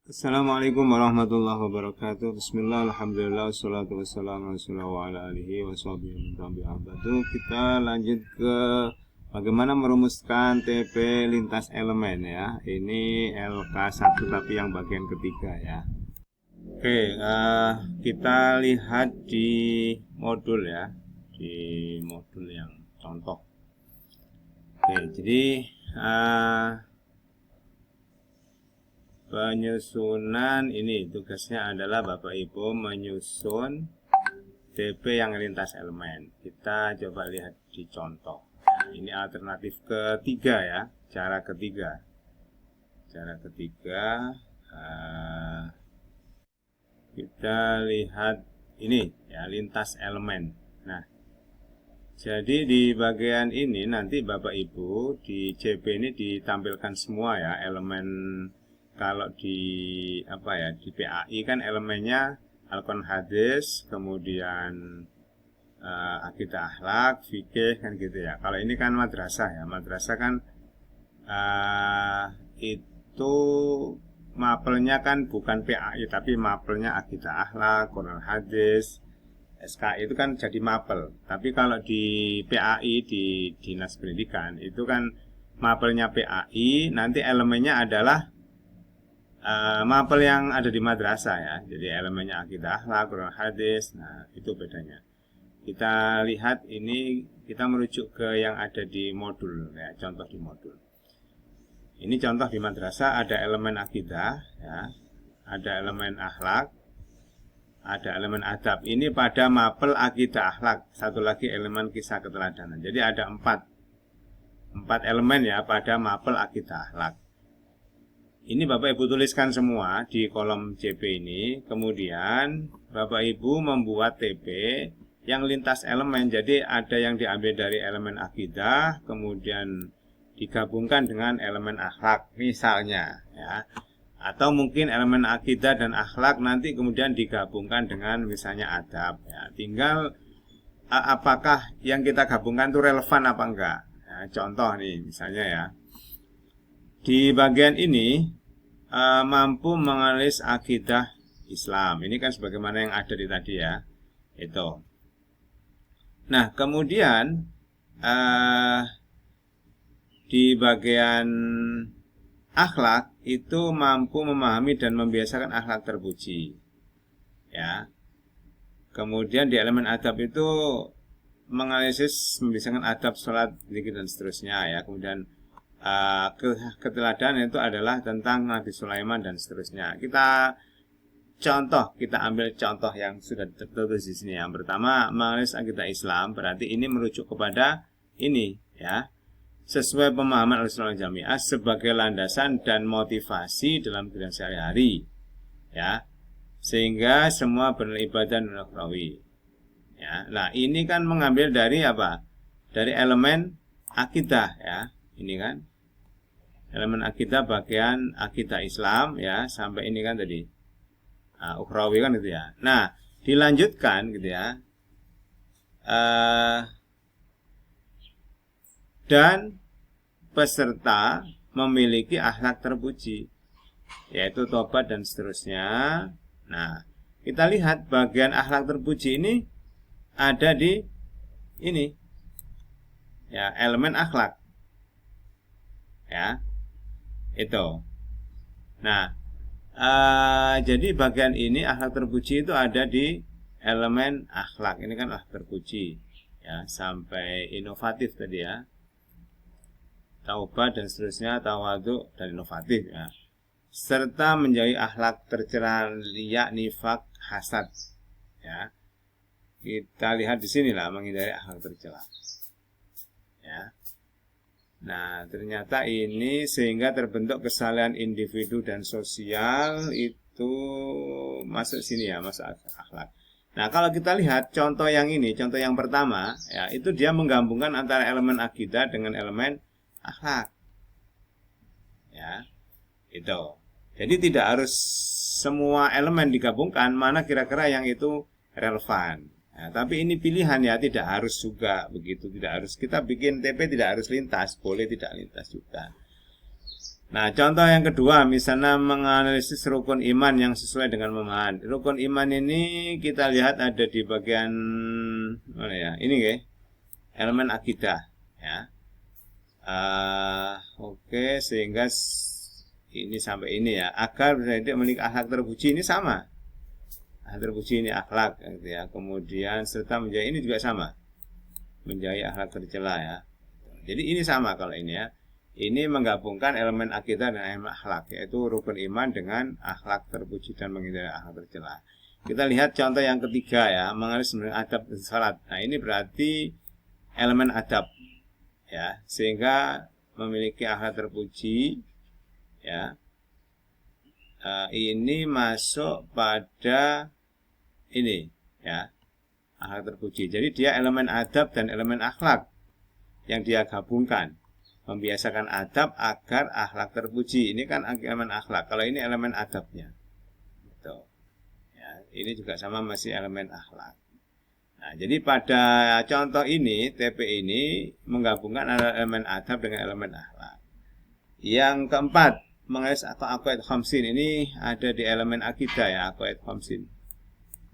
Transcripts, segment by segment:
Assalamualaikum warahmatullahi wabarakatuh. Bismillah, alhamdulillah, wassalatu wassalamu ala rasulillah wa ala alihi wa sahbihi wa tabi'in. Kita lanjut ke bagaimana merumuskan TP lintas elemen ya. Ini LK1 tapi yang bagian ketiga ya. Oke, kita lihat di modul ya. Di modul yang contoh. Oke, jadi penyusunan ini tugasnya adalah Bapak Ibu menyusun TP yang lintas elemen. Kita coba lihat di contoh. Nah, ini alternatif ketiga ya, cara ketiga. Cara ketiga kita lihat ini ya, lintas elemen. Nah, jadi di bagian ini nanti Bapak Ibu di CP ini ditampilkan semua ya elemen. Kalau di di PAI kan elemennya Al-Quran hadis, kemudian akidah akhlak, fikih kan gitu ya. Kalau ini kan madrasah ya. Madrasah kan itu mapelnya kan bukan PAI tapi mapelnya akidah akhlak, Quran hadis, SKI itu kan jadi mapel. Tapi kalau di PAI di Dinas Pendidikan itu kan mapelnya PAI, nanti elemennya adalah mapel yang ada di madrasah ya. Jadi elemennya akidah akhlak, Quran hadis. Nah, itu bedanya. Kita lihat ini, kita merujuk ke yang ada di modul ya, contoh di modul. Ini contoh di madrasah ada elemen akidah ya, ada elemen akhlak, ada elemen adab. Ini pada mapel akidah akhlak. Satu lagi elemen kisah keteladanan. Jadi ada empat elemen ya pada mapel akidah akhlak. Ini Bapak Ibu tuliskan semua di kolom CP ini. Kemudian Bapak Ibu membuat TP yang lintas elemen. Jadi ada yang diambil dari elemen akidah, kemudian digabungkan dengan elemen akhlak misalnya ya. Atau mungkin elemen akidah dan akhlak nanti kemudian digabungkan dengan misalnya adab ya. Tinggal apakah yang kita gabungkan itu relevan apa enggak ya, contoh nih misalnya ya, di bagian ini mampu menganalisis akidah Islam. Ini kan sebagaimana yang ada di tadi ya. Itu. Nah, kemudian di bagian akhlak itu mampu memahami dan membiasakan akhlak terpuji. Ya. Kemudian di elemen adab itu menganalisis, membiasakan adab, sholat, zikir dan seterusnya ya. Kemudian keteladanan itu adalah tentang Nabi Sulaiman dan seterusnya. Kita ambil contoh yang sudah tertulis di sini. Yang pertama, menganalisis akidah Islam, berarti ini merujuk kepada ini ya. Sesuai pemahaman Al-Sunnah Jami'ah sebagai landasan dan motivasi dalam kehidupan sehari-hari. Ya. Sehingga semua beribadah dan ukhrawi. Ya. Nah, ini kan mengambil dari apa? Dari elemen akidah ya. Ini kan elemen akidah bagian akidah Islam ya, sampai ini kan tadi ukhrawi kan gitu ya. Nah, dilanjutkan gitu ya, dan peserta memiliki akhlak terpuji yaitu tobat dan seterusnya. Nah, kita lihat bagian akhlak terpuji ini ada di ini ya, elemen akhlak ya. Itu. Nah, jadi bagian ini akhlak terpuji itu ada di elemen akhlak. Ini kan akhlak terpuji ya, sampai inovatif tadi ya. Taubat dan seterusnya, tawadhu dan inovatif ya. Serta menjauhi akhlak tercela, riya, nifak, hasad ya. Kita lihat di sinilah menghindari akhlak tercela. Ya. Nah, ternyata ini sehingga terbentuk kesalahan individu dan sosial itu masuk sini ya, masuk akhlak. Nah, kalau kita lihat contoh yang ini, contoh yang pertama, ya itu dia menggabungkan antara elemen akidah dengan elemen akhlak. Ya, itu. Jadi tidak harus semua elemen digabungkan, mana kira-kira yang itu relevan. Nah, tapi ini pilihan ya, tidak harus juga begitu, tidak harus kita bikin TP tidak harus lintas, boleh tidak lintas juga. Nah, contoh yang kedua, misalnya menganalisis rukun iman yang sesuai dengan pemahaman. Rukun iman ini kita lihat ada di bagian mana ya? Ini ya, elemen akidah, ya. Oke, sehingga ini sampai ini ya. Agar bisa memiliki akhlak terpuji ini sama. Akhlak terpuji ini akhlak, gitu ya. Kemudian serta menjadi ini juga sama, menjadi akhlak tercela ya. Jadi ini sama kalau ini ya. Ini menggabungkan elemen akidah dan elemen akhlak, yaitu rukun iman dengan akhlak terpuji dan menghindari akhlak tercela. Kita lihat contoh yang ketiga ya, mengenai adab dan salat. Nah, ini berarti elemen adab ya, sehingga memiliki akhlak terpuji ya. Ini masuk pada ini ya, akhlak terpuji. Jadi dia elemen adab dan elemen akhlak yang dia gabungkan. Membiasakan adab agar akhlak terpuji. Ini kan elemen akhlak. Kalau ini elemen adabnya. Gitu. Ya, ini juga sama masih elemen akhlak. Nah, jadi pada contoh ini, TP ini menggabungkan elemen adab dengan elemen akhlak. Yang keempat, mengenai atau aqaid khamsin ini ada di elemen akidah ya, aqaid khamsin.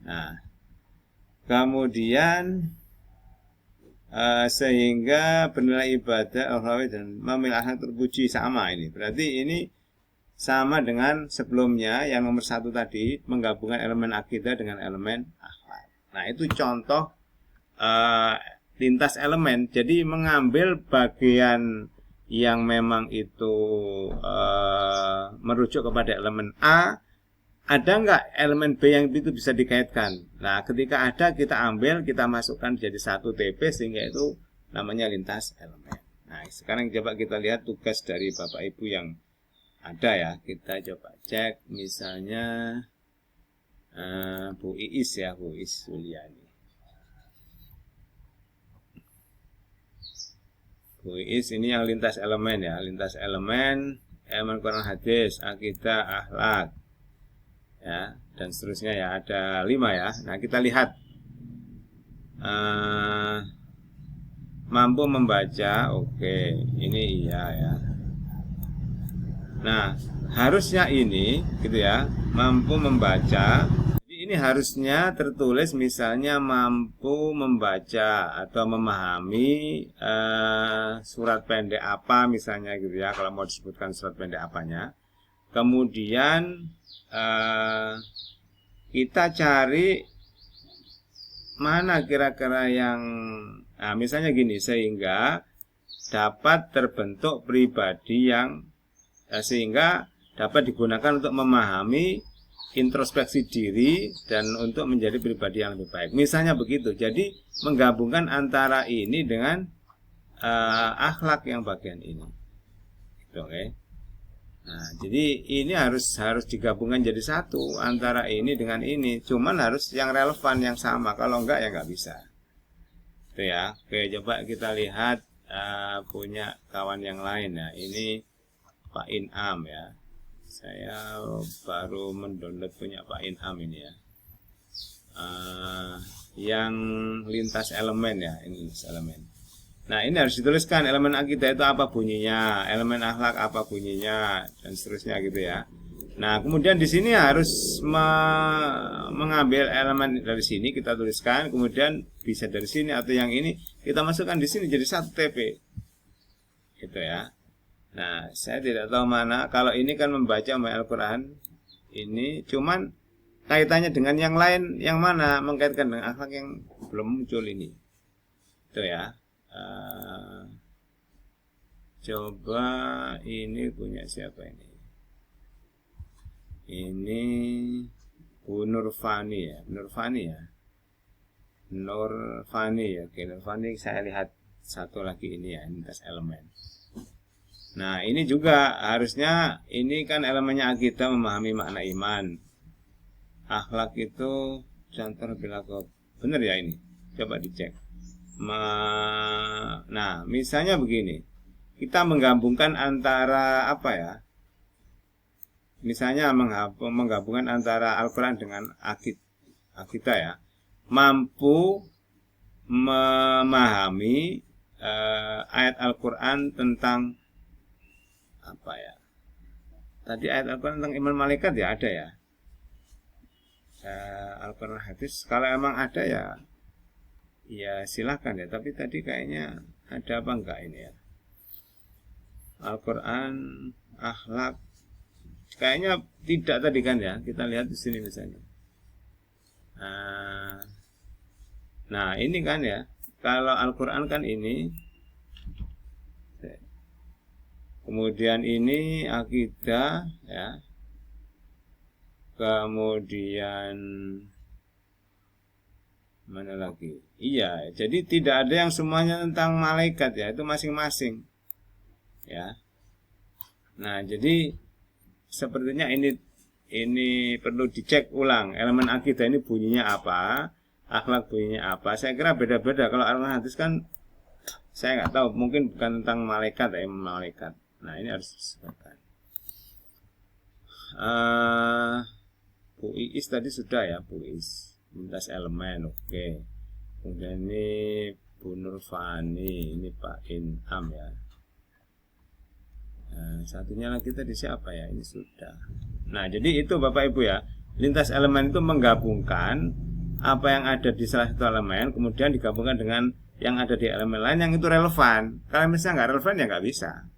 Nah, kemudian sehingga bernilai ibadah ukhrawi dan memiliki akhlak terpuji sama ini. Berarti ini sama dengan sebelumnya yang nomor 1 tadi, menggabungkan elemen akidah dengan elemen akhlak. Nah, itu contoh lintas elemen. Jadi mengambil bagian yang memang itu merujuk kepada elemen A. Ada nggak elemen B yang itu bisa dikaitkan? Nah, ketika ada kita ambil, kita masukkan jadi satu TP sehingga itu namanya lintas elemen. Nah, sekarang coba kita lihat tugas dari Bapak Ibu yang ada ya. Kita coba cek misalnya Bu Iis ya, Bu Iis Suliani. Bu Iis ini yang lintas elemen ya, lintas elemen Quran hadis, akidah, akhlak. Ya, dan seterusnya ya, ada 5 ya. Nah, kita lihat mampu membaca, oke, ini iya ya. Nah, harusnya ini gitu ya, mampu membaca. Jadi ini harusnya tertulis misalnya mampu membaca atau memahami surat pendek apa misalnya gitu ya, kalau mau disebutkan surat pendek apanya. Kemudian kita cari mana kira-kira yang misalnya gini, sehingga dapat terbentuk pribadi yang sehingga dapat digunakan untuk memahami introspeksi diri dan untuk menjadi pribadi yang lebih baik. Misalnya begitu. Jadi menggabungkan antara ini dengan akhlak yang bagian ini. Oke. Nah, jadi ini harus digabungkan jadi satu antara ini dengan ini. Cuman harus yang relevan yang sama. Kalau enggak ya enggak bisa. Itu ya. Oke, coba kita lihat punya kawan yang lain ya. Ini Pak Inam ya. Saya baru mendownload punya Pak Inam ini ya. Yang lintas elemen ya, ini lintas elemen. Nah, ini harus dituliskan elemen akidah itu apa bunyinya, elemen akhlak apa bunyinya, dan seterusnya gitu ya. Nah, kemudian di sini harus mengambil elemen dari sini kita tuliskan, kemudian bisa dari sini atau yang ini kita masukkan di sini jadi satu TP. Gitu ya. Nah, saya tidak tahu mana. Kalau ini kan membaca Al-Quran, ini cuman kaitannya dengan yang lain yang mana, mengkaitkan dengan akhlak yang belum muncul ini. Itu ya. Coba ini punya siapa ini? Ini Bu Nurfani ya, Nurfani ya. Nurfani ya, oke, Nurfani saya lihat satu lagi ini ya, lintas elemen. Nah, ini juga harusnya ini kan elemennya akidah, memahami makna iman. Akhlak itu contoh perilaku. Benar ya ini? Coba dicek. Nah, misalnya begini. Kita menggabungkan antara apa ya? Misalnya menggabungkan antara Al-Quran dengan akidah ya. Mampu memahami ayat Al-Quran tentang apa ya? tadi ayat Al-Quran tentang iman malaikat ya ada ya. Al-Quran hadis kalau emang ada ya silahkan ya. Tapi tadi kayaknya ada apa enggak ini ya? Al-Quran, akhlak, kayaknya tidak tadi kan ya. Kita lihat di sini misalnya. Nah ini kan ya. Kalau Al-Quran kan ini. Kemudian ini akidah ya. Kemudian mana lagi? Iya, jadi tidak ada yang semuanya tentang malaikat ya, itu masing-masing. Ya. Nah, jadi sepertinya ini perlu dicek ulang. Elemen akidah ini bunyinya apa? Akhlak bunyinya apa? Saya kira beda-beda. Kalau Al-Quran hadis kan saya nggak tahu, mungkin bukan tentang malaikat ya, malaikat. Nah, ini harus disebutkan. Bu Iis tadi sudah ya, Bu Iis. Lintas elemen, oke. Kemudian ini Bu Nurfani, ini Pak Inam ya. Nah, satunya lagi tadi siapa ya? Ini sudah. Nah, jadi itu Bapak Ibu ya. Lintas elemen itu menggabungkan apa yang ada di salah satu elemen, kemudian digabungkan dengan yang ada di elemen lain yang itu relevan. Kalau misalnya nggak relevan ya nggak bisa.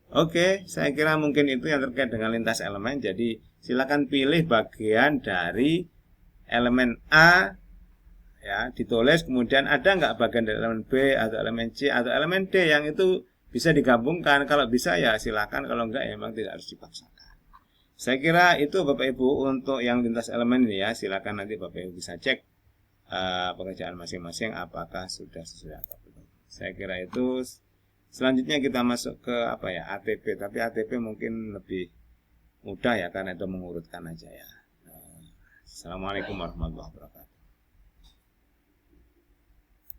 Oke, saya kira mungkin itu yang terkait dengan lintas elemen. Jadi silakan pilih bagian dari elemen A ya, ditulis, kemudian ada nggak bagian dari elemen B atau elemen C atau elemen D yang itu bisa digabungkan. Kalau bisa ya silakan, kalau enggak ya memang tidak harus dipaksakan. Saya kira itu Bapak Ibu untuk yang lintas elemen ini ya. Silakan nanti Bapak Ibu bisa cek pekerjaan masing-masing apakah sudah sesuai atau belum. Saya kira itu. Selanjutnya kita masuk ke apa ya, ATP. Tapi ATP mungkin lebih mudah ya, karena itu mengurutkan aja ya. Assalamualaikum warahmatullahi wabarakatuh.